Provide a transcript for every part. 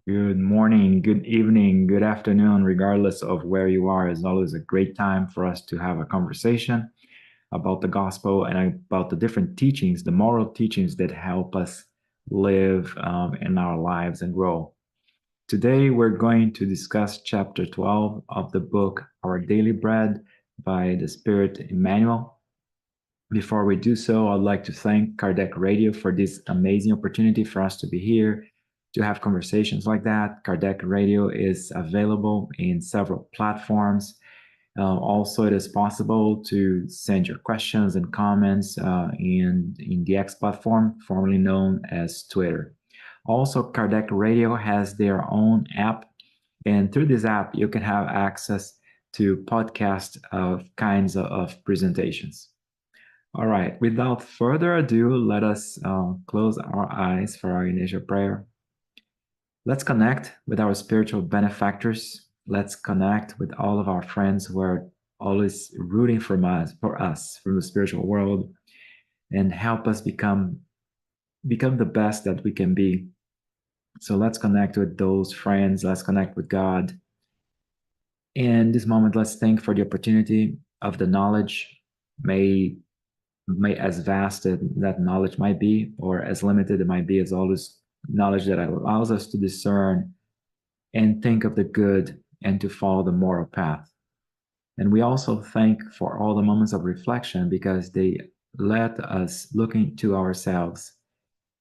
Good morning, good evening, good afternoon, regardless of where you are. It's always a great time for us to have a conversation about the gospel and about the different teachings, the moral teachings that help us live in our lives and grow. Today, we're going to discuss chapter 12 of the book Our Daily Bread by the Spirit Emmanuel. Before we do so, I'd like to thank Kardec Radio for this amazing opportunity for us to be here, to have conversations like that. Kardec Radio is available in several platforms. Also, it is possible to send your questions and comments in the X platform, formerly known as Twitter. Also, Kardec Radio has their own app, and through this app, you can have access to podcast of kinds of presentations. All right, without further ado, let us close our eyes for our initial prayer. Let's connect with our spiritual benefactors. Let's connect with all of our friends who are always rooting for us from the spiritual world, and help us become the best that we can be. So let's connect with those friends. Let's connect with God. In this moment, let's thank for the opportunity of the knowledge. May as vast as that knowledge might be, or as limited it might be, as always knowledge that allows us to discern and think of the good and to follow the moral path. And we also thank for all the moments of reflection because they let us look into ourselves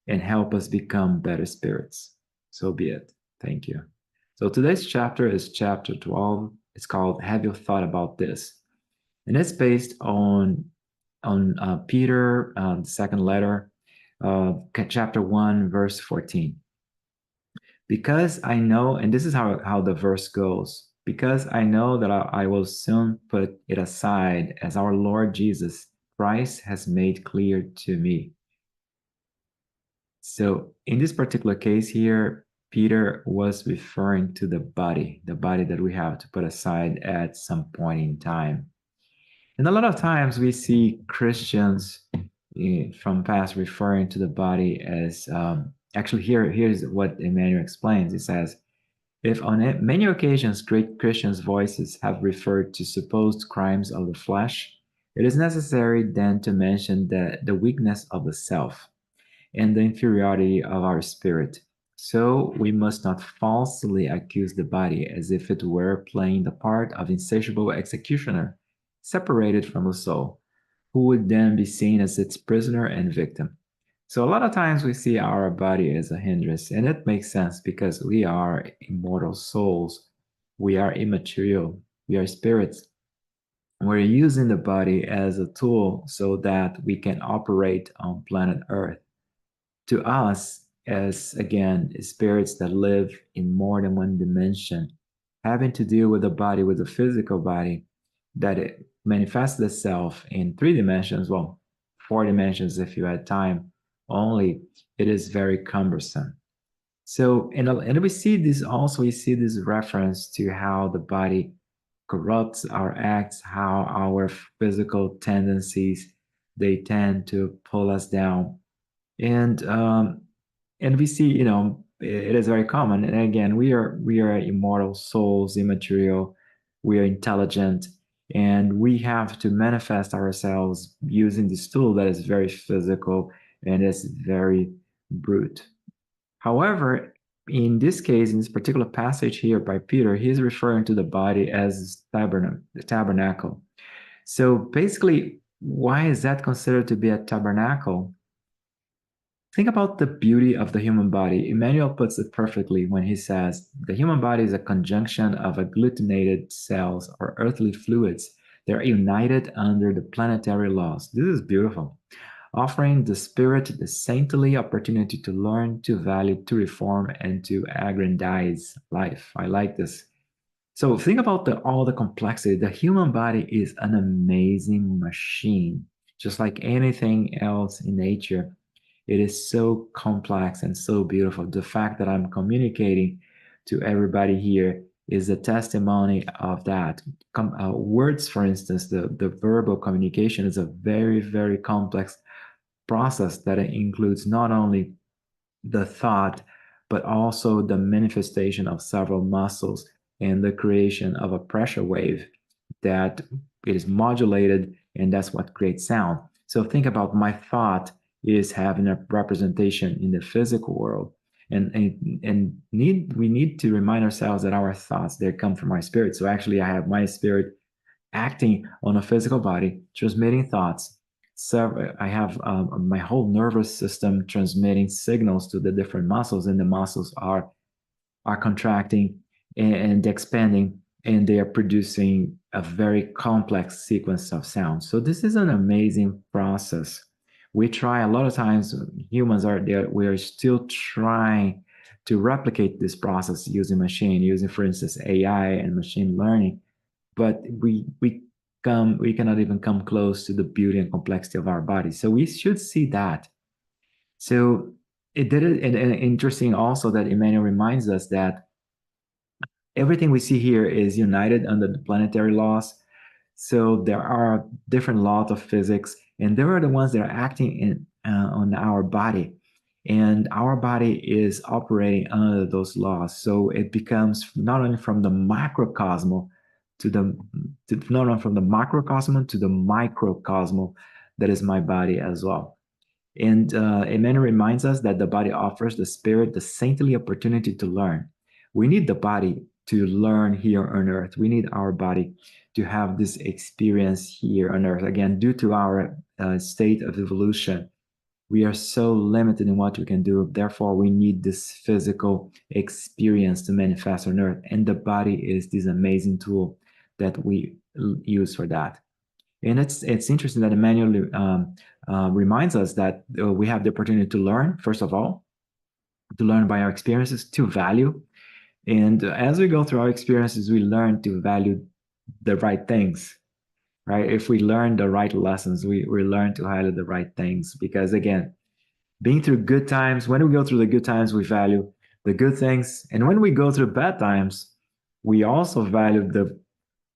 and help us become better spirits. So be it. Thank you. So today's chapter is chapter 12. It's called Have You Thought About This? And it's based on Peter, second letter, chapter 1, verse 14. Because I know, and this is how the verse goes, because I know that I will soon put it aside as our Lord Jesus Christ has made clear to me. So in this particular case here, Peter was referring to the body that we have to put aside at some point in time. And a lot of times we see Christians from past referring to the body as actually here's what Emmanuel explains. He says, if on many occasions great Christians' voices have referred to supposed crimes of the flesh, it is necessary then to mention the weakness of the self and the inferiority of our spirit. So we must not falsely accuse the body as if it were playing the part of insatiable executioner, separated from the soul, who would then be seen as its prisoner and victim. So a lot of times we see our body as a hindrance, and it makes sense because we are immortal souls. We are immaterial. We are spirits. We're using the body as a tool so that we can operate on planet Earth. To us, as again, spirits that live in more than one dimension, having to deal with a body, with a physical body, that it manifests itself in three dimensions, well, four dimensions if you had time only, it is very cumbersome. So, and we see this also, we see this reference to how the body corrupts our acts, how our physical tendencies, they tend to pull us down. And we see, it is very common. And again, we are immortal souls, immaterial, we are intelligent, and we have to manifest ourselves using this tool that is very physical and is very brute. However, in this case, in this particular passage here by Peter, he's referring to the body as the tabernacle. So basically, why is that considered to be a tabernacle? Think about the beauty of the human body. Emmanuel puts it perfectly when he says the human body is a conjunction of agglutinated cells or earthly fluids. They're united under the planetary laws. This is beautiful, offering the spirit the saintly opportunity to learn, to value, to reform, and to aggrandize life. I like this. So think about all the complexity. The human body is an amazing machine, just like anything else in nature. It is so complex and so beautiful. The fact that I'm communicating to everybody here is a testimony of that. Words, for instance, the verbal communication is a very, very complex process that includes not only the thought, but also the manifestation of several muscles and the creation of a pressure wave that it is modulated, and that's what creates sound. So think about my thought is having a representation in the physical world. We need to remind ourselves that our thoughts they come from our spirit. So actually I have my spirit acting on a physical body, transmitting thoughts. So I have my whole nervous system transmitting signals to the different muscles, and the muscles are contracting and expanding, and they are producing a very complex sequence of sounds. So this is an amazing process. We try a lot of times, humans are there, we are still trying to replicate this process using machine, using, for instance, AI and machine learning, but we cannot even come close to the beauty and complexity of our body. So we should see that. So it did it, and interesting also that Emmanuel reminds us that everything we see here is united under the planetary laws. So there are different laws of physics, and they are the ones that are acting on our body, and our body is operating under those laws. So it becomes not only from the macrocosm not only from the macrocosm to the microcosm that is my body as well. And Emmanuel reminds us that the body offers the spirit the saintly opportunity to learn. We need the body to learn here on earth. We need our body to have this experience here on earth. Again, due to our state of evolution, we are so limited in what we can do. Therefore, we need this physical experience to manifest on earth. And the body is this amazing tool that we use for that. And it's interesting that Emmanuel reminds us that we have the opportunity to learn, first of all, to learn by our experiences, to value. And as we go through our experiences, we learn to value the right things, right? If we learn the right lessons, we learn to value the right things. Because again, being through good times, when we go through the good times, we value the good things. And when we go through bad times, we also value the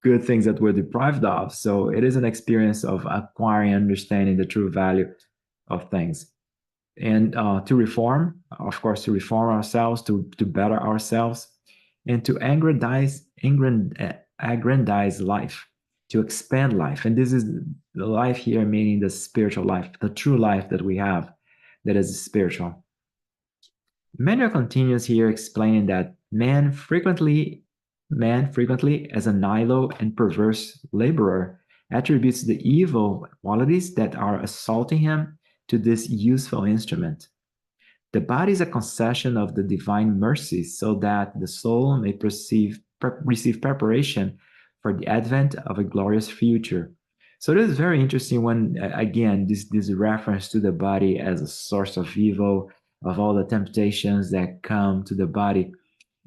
good things that we're deprived of. So it is an experience of acquiring, understanding the true value of things. And to reform, of course, to reform ourselves, to better ourselves, and to aggrandize life, to expand life. And this is the life here, meaning the spiritual life, the true life that we have, that is spiritual. Emmanuel continues here explaining that man frequently as a nihilo and perverse laborer attributes the evil qualities that are assaulting him to this useful instrument. The body is a concession of the divine mercy so that the soul may receive preparation for the advent of a glorious future. So this is very interesting when, again, this reference to the body as a source of evil, of all the temptations that come to the body.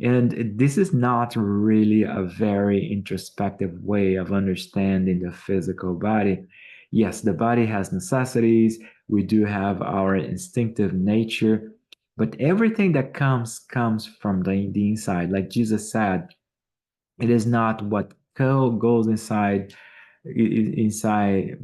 And this is not really a very introspective way of understanding the physical body. Yes, the body has necessities. We do have our instinctive nature, but everything that comes from the inside. Like Jesus said, it is not what goes inside the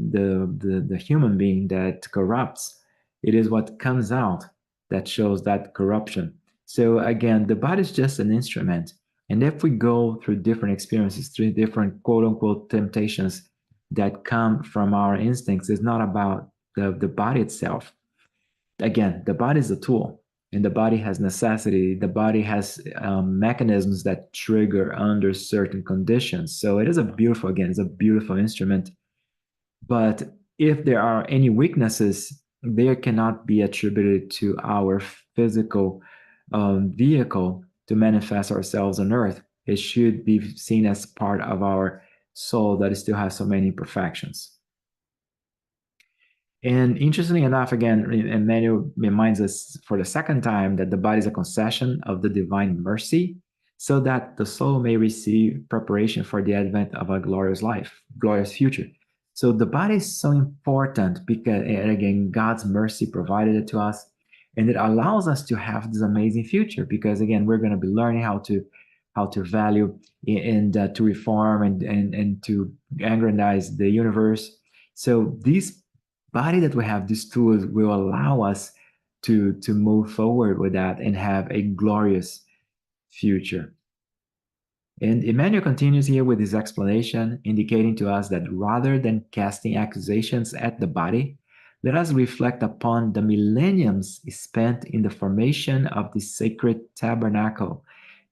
human being that corrupts. It is what comes out that shows that corruption. So again, the body is just an instrument. And if we go through different experiences, through different quote unquote temptations that come from our instincts, it's not about the body itself. Again, the body is a tool, and the body has necessity. The body has mechanisms that trigger under certain conditions. So it is a beautiful, again, it's a beautiful instrument. But if there are any weaknesses, they cannot be attributed to our physical vehicle to manifest ourselves on earth. It should be seen as part of our soul that still has so many imperfections. And interestingly enough, again, Emmanuel reminds us for the second time that the body is a concession of the divine mercy, so that the soul may receive preparation for the advent of a glorious life, glorious future. So the body is so important because, and again, God's mercy provided it to us, and it allows us to have this amazing future. Because again, we're going to be learning how to value and to reform and to aggrandize the universe. So these body that we have, these tools will allow us to move forward with that and have a glorious future. And Emmanuel continues here with his explanation, indicating to us that rather than casting accusations at the body, let us reflect upon the millenniums spent in the formation of the sacred tabernacle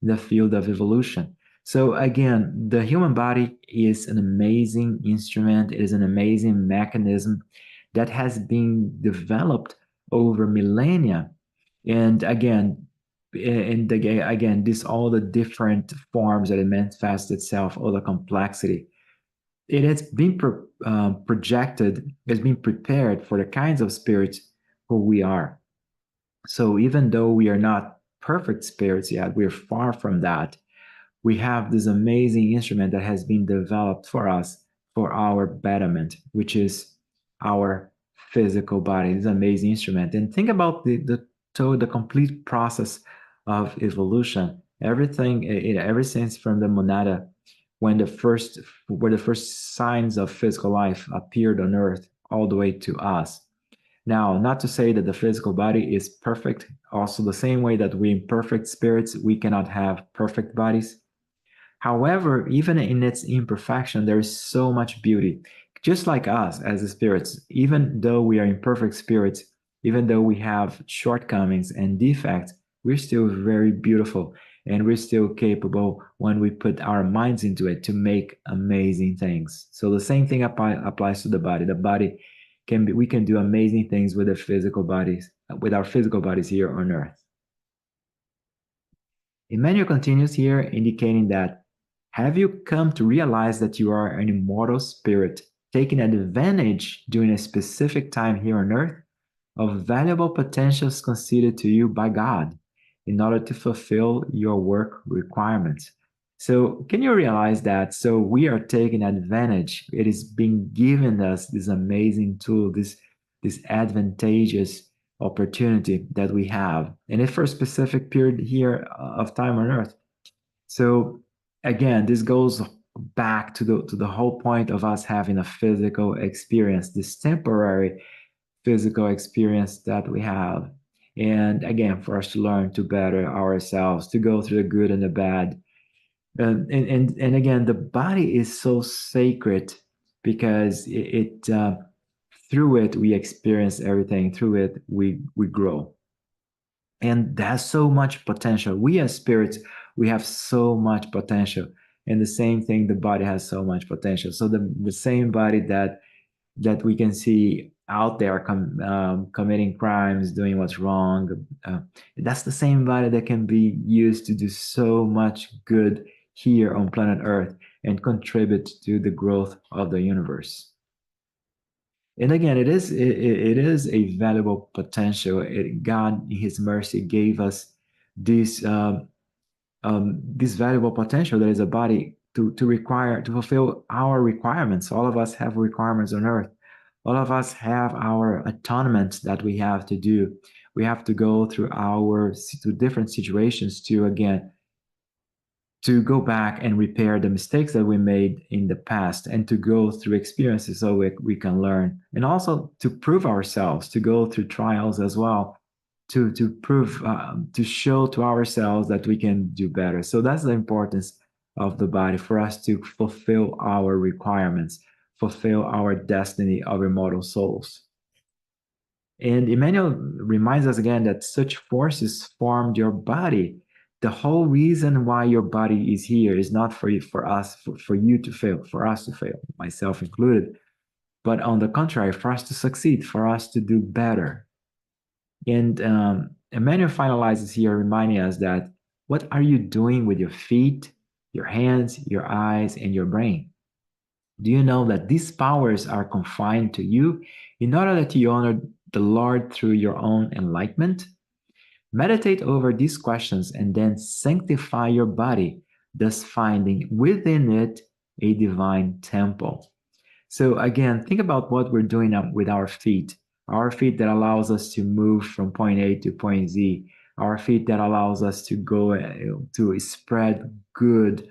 in the field of evolution. So, again, the human body is an amazing instrument, it is an amazing mechanism that has been developed over millennia. And again, this all the different forms that it manifests itself, all the complexity. It has been projected, has been prepared for the kinds of spirits who we are. So even though we are not perfect spirits yet, we're far from that. We have this amazing instrument that has been developed for us for our betterment, which is our physical body. This amazing instrument. And think about the complete process of evolution. Everything, ever since from the monada, when the first where the first signs of physical life appeared on Earth, all the way to us. Now, not to say that the physical body is perfect. Also, the same way that we imperfect spirits, we cannot have perfect bodies. However, even in its imperfection, there is so much beauty. Just like us as spirits, even though we are imperfect spirits, even though we have shortcomings and defects, we're still very beautiful and we're still capable when we put our minds into it to make amazing things. So the same thing applies to the body. The body can be, we can do amazing things with the physical bodies, with our physical bodies here on earth. Emmanuel continues here, indicating that have you come to realize that you are an immortal spirit, taking advantage during a specific time here on earth of valuable potentials conceded to you by God in order to fulfill your work requirements? So, can you realize that? So, we are taking advantage. It is being given us this amazing tool, this advantageous opportunity that we have, and if for a specific period here of time on earth. So again, this goes back to the whole point of us having a physical experience, this temporary physical experience that we have. And again, for us to learn to better ourselves, to go through the good and the bad. And again, the body is so sacred because through it we experience everything. Through it we grow, and there's so much potential. We as spirits, we have so much potential, and the same thing, the body has so much potential. So the same body that we can see out there committing crimes, doing what's wrong, that's the same body that can be used to do so much good here on planet Earth and contribute to the growth of the universe. And again, it is a valuable potential. God, in His mercy, gave us this this valuable potential that is a body to require to fulfill our requirements. All of us have requirements on Earth. All of us have our atonement that we have to do. We have to go through to different situations to again to go back and repair the mistakes that we made in the past and to go through experiences so we can learn, and also to prove ourselves, to go through trials as well, to prove to show to ourselves that we can do better. So that's the importance of the body, for us to fulfill our requirements, fulfill our destiny of immortal souls. And Emmanuel reminds us again that such forces formed your body. The whole reason why your body is here is not for you, for you to fail, for us to fail, myself included, but on the contrary, for us to succeed, for us to do better. And Emmanuel finalizes here, reminding us that what are you doing with your feet, your hands, your eyes, and your brain? Do you know that these powers are confined to you in order that you honor the Lord through your own enlightenment? Meditate over these questions and then sanctify your body, thus finding within it a divine temple. So again, think about what we're doing with our feet. Our feet that allows us to move from point A to point Z. Our feet that allows us to go to spread good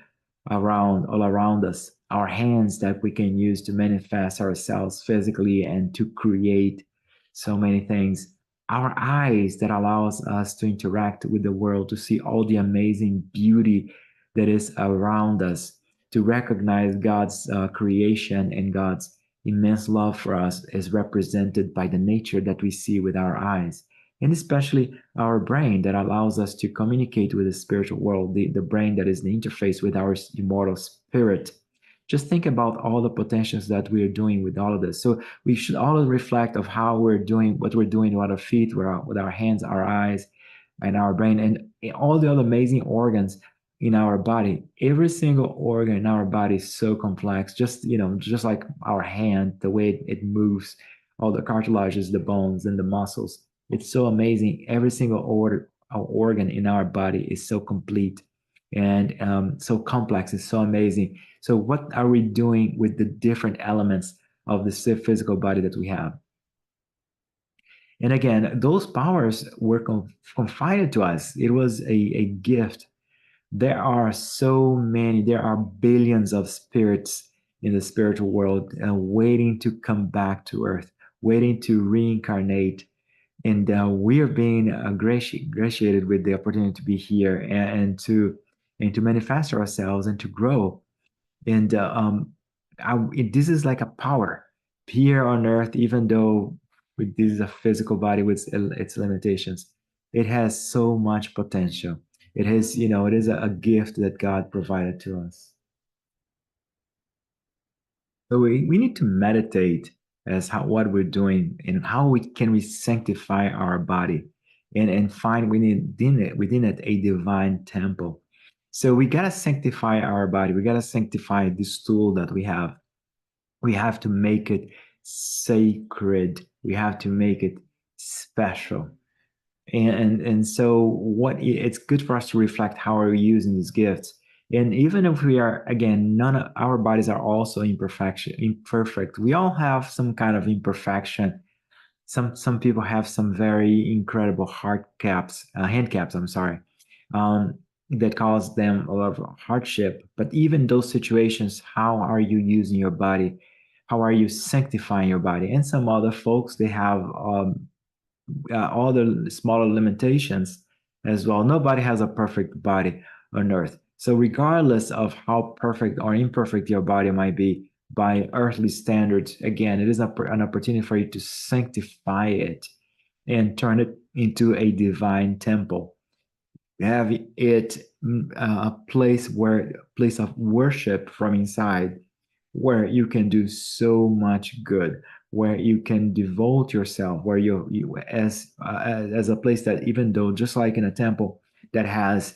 around all around us. Our hands that we can use to manifest ourselves physically and to create so many things. our eyes that allows us to interact with the world, to see all the amazing beauty that is around us, to recognize God's creation and God's immense love for us is represented by the nature that we see with our eyes, and especially our brain that allows us to communicate with the spiritual world, the brain that is the interface with our immortal spirit. Just think about all the potentials that we are doing with all of this. So we should always reflect of how we're doing, what we're doing with our feet, with our hands, our eyes, and our brain, and all the other amazing organs in our body. Every single organ in our body is so complex. Just just like our hand, the way it moves, all the cartilages, the bones, and the muscles. It's so amazing. Every single organ in our body is so complete and so complex. It's so amazing. So, what are we doing with the different elements of the physical body that we have? And again, those powers were confided to us. It was a gift. There are so many, there are billions of spirits in the spiritual world waiting to come back to earth, waiting to reincarnate. And we are being gratiated with the opportunity to be here and to manifest ourselves and to grow. And this is like a power here on earth, even though this is a physical body with its limitations. It has so much potential. It has, it is a gift that God provided to us. So we need to meditate as how what we're doing and how we sanctify our body and find within it a divine temple. So we gotta sanctify our body. We gotta sanctify this tool that we have. We have to make it sacred. We have to make it special. And so it's good for us to reflect how are we using these gifts. And even if we are, again, none of our bodies are also imperfect. We all have some kind of imperfection. Some people have some very incredible hand caps, I'm sorry, um, that cause them a lot of hardship. But even those situations, how are you using your body? How are you sanctifying your body? And some other folks, they have all the smaller limitations as well. Nobody has a perfect body on earth. So, regardless of how perfect or imperfect your body might be by earthly standards, again, it is an opportunity for you to sanctify it and turn it into a divine temple. Have it a place of worship from inside where you can do so much good, where you can devote yourself, where you as a place that, even though just like in a temple that has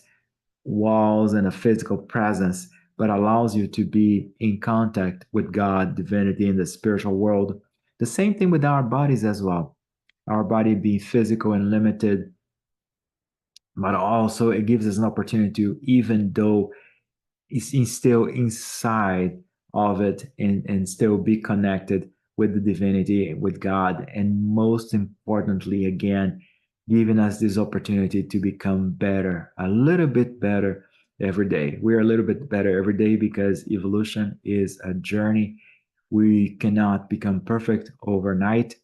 walls and a physical presence, but allows you to be in contact with God, divinity, in the spiritual world. The same thing with our bodies as well. Our body being physical and limited, but also it gives us an opportunity to, even though it's still inside of it, and still be connected with the divinity, with God, and most importantly, again, giving us this opportunity to become better, a little bit better every day. We're a little bit better every day because evolution is a journey. We cannot become perfect overnight.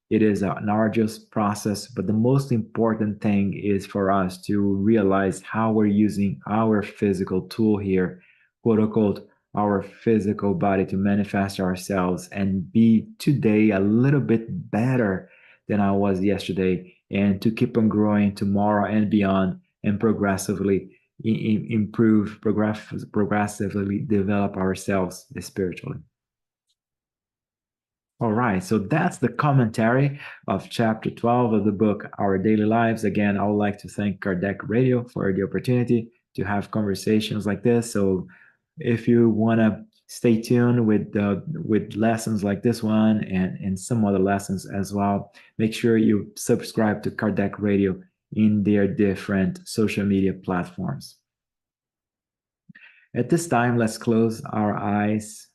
It is an arduous process, but the most important thing is for us to realize how we're using our physical tool here, quote unquote, our physical body, to manifest ourselves and be today a little bit better than I was yesterday, and to keep on growing tomorrow and beyond, and progressively improve, progressively develop ourselves spiritually. All right, so that's the commentary of chapter 12 of the book, Our Daily Lives. Again, I would like to thank Kardec Radio for the opportunity to have conversations like this. So if you want to stay tuned with lessons like this one and some other lessons as well, make sure you subscribe to Kardec Radio in their different social media platforms. At this time, let's close our eyes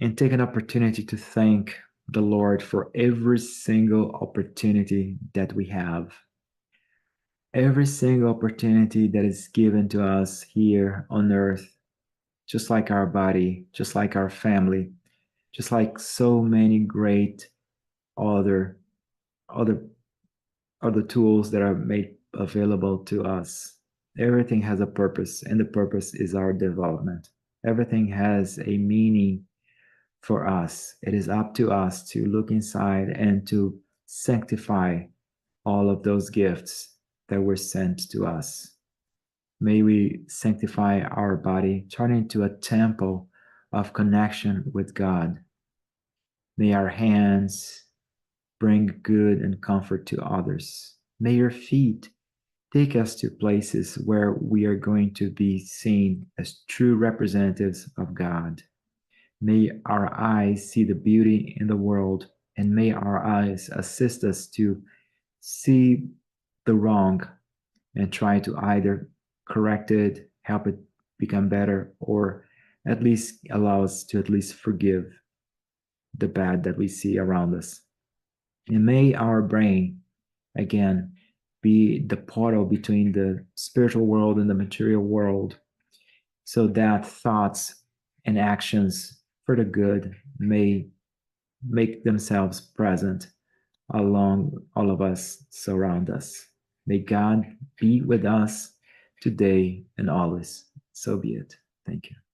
and take an opportunity to thank the Lord for every single opportunity that we have. Every single opportunity that is given to us here on earth, just like our body, just like our family, just like so many great other other other tools that are made available to us. Everything has a purpose, and the purpose is our development. Everything has a meaning for us. It is up to us to look inside and to sanctify all of those gifts that were sent to us. May we sanctify our body, turn into a temple of connection with God. May our hands bring good and comfort to others. May your feet take us to places where we are going to be seen as true representatives of God. May our eyes see the beauty in the world, and may our eyes assist us to see the wrong and try to either correct it, help it become better, or at least allow us to at least forgive the bad that we see around us. And may our brain, again, be the portal between the spiritual world and the material world, so that thoughts and actions for the good may make themselves present along all of us surround us. May God be with us today and always. So be it. Thank you.